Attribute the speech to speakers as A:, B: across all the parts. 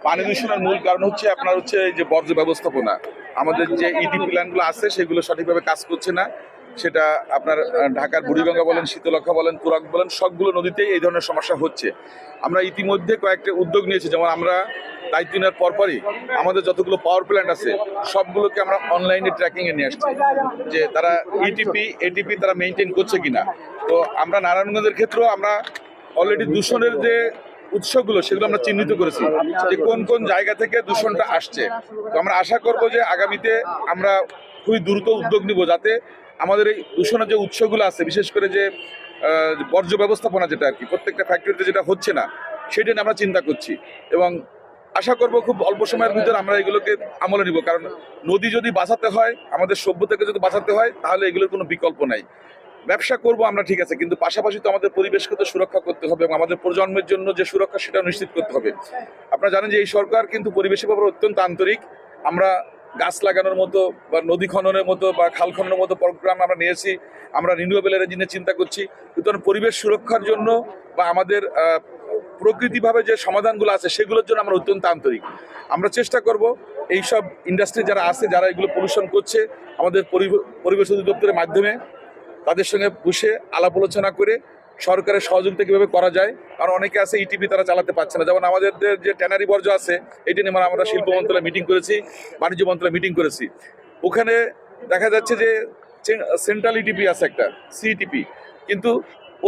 A: পানি দূষণের মূল কারণ হচ্ছে আপনার হচ্ছে এই যে বর্জ্য ব্যবস্থাপনা। আমাদের যে ইডি প্ল্যানগুলো আছে সেগুলো সঠিকভাবে কাজ করছে না। সেটা আপনার ঢাকার বুড়িগঙ্গা বলেন, শীতলক্ষা বলেন, তুরাগ বলেন, সবগুলো নদীতেই এই ধরনের সমস্যা হচ্ছে। আমরা ইতিমধ্যে কয়েকটা উদ্যোগ নিয়েছি, যেমন আমরা দায়িত্ব নেওয়ার পরপরই আমাদের যতগুলো পাওয়ার প্ল্যান্ট আছে সবগুলোকে আমরা অনলাইনে ট্র্যাকিংয়ে নিয়ে আসছি, যে তারা ইটিপি এটিপি তারা মেনটেন করছে কিনা। তো আমরা নারায়ণগঞ্জের ক্ষেত্রেও আমরা অলরেডি দূষণের যে উৎসগুলো সেগুলো আমরা চিহ্নিত করেছি, যে কোন কোন জায়গা থেকে দূষণটা আসছে। তো আমরা আশা করব যে আগামীতে আমরা খুবই দ্রুত উদ্যোগ নিব, যাতে আমাদের এই দূষণের যে উৎসগুলো আছে, বিশেষ করে যে বর্জ্য ব্যবস্থাপনা যেটা আর কি প্রত্যেকটা ফ্যাক্টরিতে যেটা হচ্ছে না, সেটা নিয়ে আমরা চিন্তা করছি। এবং আশা করব খুব অল্প সময়ের ভিতরে আমরা এগুলোকে আমলে নিব, কারণ নদী যদি বাঁচাতে হয়, আমাদের সভ্যতাকে যদি বাঁচাতে হয়, তাহলে এগুলোর কোনো বিকল্প নাই। ব্যবসা করব আমরা ঠিক আছে, কিন্তু পাশাপাশি তো আমাদের পরিবেশকে তো সুরক্ষা করতে হবে এবং আমাদের প্রজন্মের জন্য যে সুরক্ষা সেটা নিশ্চিত করতে হবে। আপনারা জানেন যে এই সরকার কিন্তু পরিবেশের ব্যাপারে অত্যন্ত আন্তরিক। আমরা গাছ লাগানোর মতো বা নদী খননের মতো বা খাল খননের মতো প্রোগ্রাম আমরা নিয়েছি। আমরা রিনিউয়েবল এনার্জি নিয়ে চিন্তা করছি। সুতরাং পরিবেশ সুরক্ষার জন্য বা আমাদের প্রকৃতিভাবে যে সমাধানগুলো আছে সেগুলোর জন্য আমরা অত্যন্ত আন্তরিক। আমরা চেষ্টা করব এইসব ইন্ডাস্ট্রি যারা আছে, যারা এগুলো পলিউশন করছে, আমাদের পরিবেশ অধিদপ্তরের মাধ্যমে তাদের সঙ্গে বসে আলাপ আলোচনা করে সরকারের সহযোগিতা কীভাবে করা যায়। কারণ অনেকে আছে ইটিপি তারা চালাতে পারছে না, যেমন আমাদের যে ট্যানারি বর্জ্য আছে এটা নিয়ে আমরা শিল্প মন্ত্রণালয়ে মিটিং করেছি, বাণিজ্য মন্ত্রণালয়ে মিটিং করেছি। ওখানে দেখা যাচ্ছে যে সেন্ট্রাল ইটিপি আছে একটা সিইটিপি, কিন্তু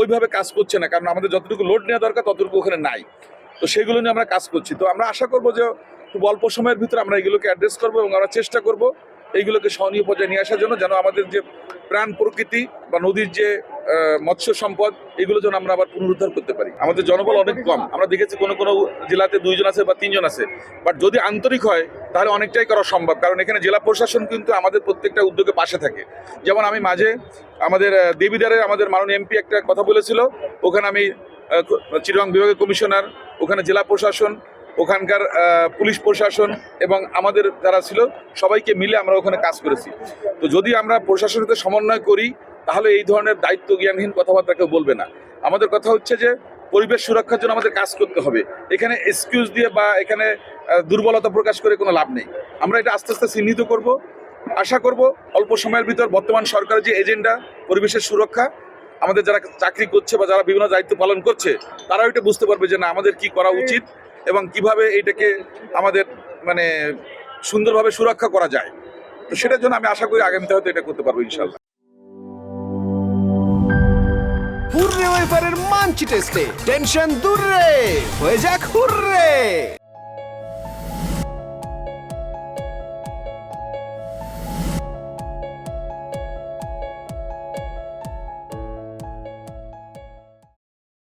A: ওইভাবে কাজ করছে না, কারণ আমাদের যতটুকু লোড নেওয়া দরকার ততটুকু ওখানে নাই। তো সেগুলো নিয়ে আমরা কাজ করছি। তো আমরা আশা করবো যে খুব অল্প সময়ের ভিতরে আমরা এগুলোকে অ্যাড্রেস করবো এবং আমরা চেষ্টা করব এইগুলোকে সহনীয় পর্যায়ে নিয়ে আসার জন্য, যেন আমাদের যে প্রাণ প্রকৃতি বা নদীর যে মৎস্য সম্পদ এগুলো যেন আমরা আবার পুনরুদ্ধার করতে পারি। আমাদের জনবল অনেক কম, আমরা দেখেছি কোনো কোনো জেলাতে 2 জন আছে বা 3 জন আছে, বাট যদি আন্তরিক হয় তাহলে অনেকটাই করা সম্ভব, কারণ এখানে জেলা প্রশাসন কিন্তু আমাদের প্রত্যেকটা উদ্যোগে পাশে থাকে। যেমন আমি মাঝে আমাদের দেবিদারে আমাদের মাননীয় এমপি একটা কথা বলেছিল, ওখানে আমি চিটাগং বিভাগের কমিশনার, ওখানে জেলা প্রশাসন, ওখানকার পুলিশ প্রশাসন এবং আমাদের যারা ছিল সবাইকে মিলে আমরা ওখানে কাজ করেছি। তো যদি আমরা প্রশাসনের সাথে সমন্বয় করি তাহলে এই ধরনের দায়িত্ব জ্ঞানহীন কথাবার্তা কেউ বলবে না। আমাদের কথা হচ্ছে যে পরিবেশ সুরক্ষার জন্য আমাদের কাজ করতে হবে। এখানে এক্সকিউজ দিয়ে বা এখানে দুর্বলতা প্রকাশ করে কোনো লাভ নেই। আমরা এটা আস্তে আস্তে চিহ্নিত করব। আশা করব অল্প সময়ের ভিতর বর্তমান সরকারের যে এজেন্ডা পরিবেশের সুরক্ষা, আমাদের যারা চাকরি করছে বা যারা বিভিন্ন দায়িত্ব পালন করছে তারাও এটা বুঝতে পারবে যে না আমাদের কি করা উচিত এবং কিভাবে এটাকে আমাদের মানে সুন্দরভাবে সুরক্ষা করা যায়। তো সেটার জন্য আমি আশা করি আগামীতে হয়তো এটা করতে পারবো ইনশাল্লাহ।
B: হুররে ওয়েফারের মানচি টেস্টে টেনশন দূর রে, হয়ে যাক হুররে।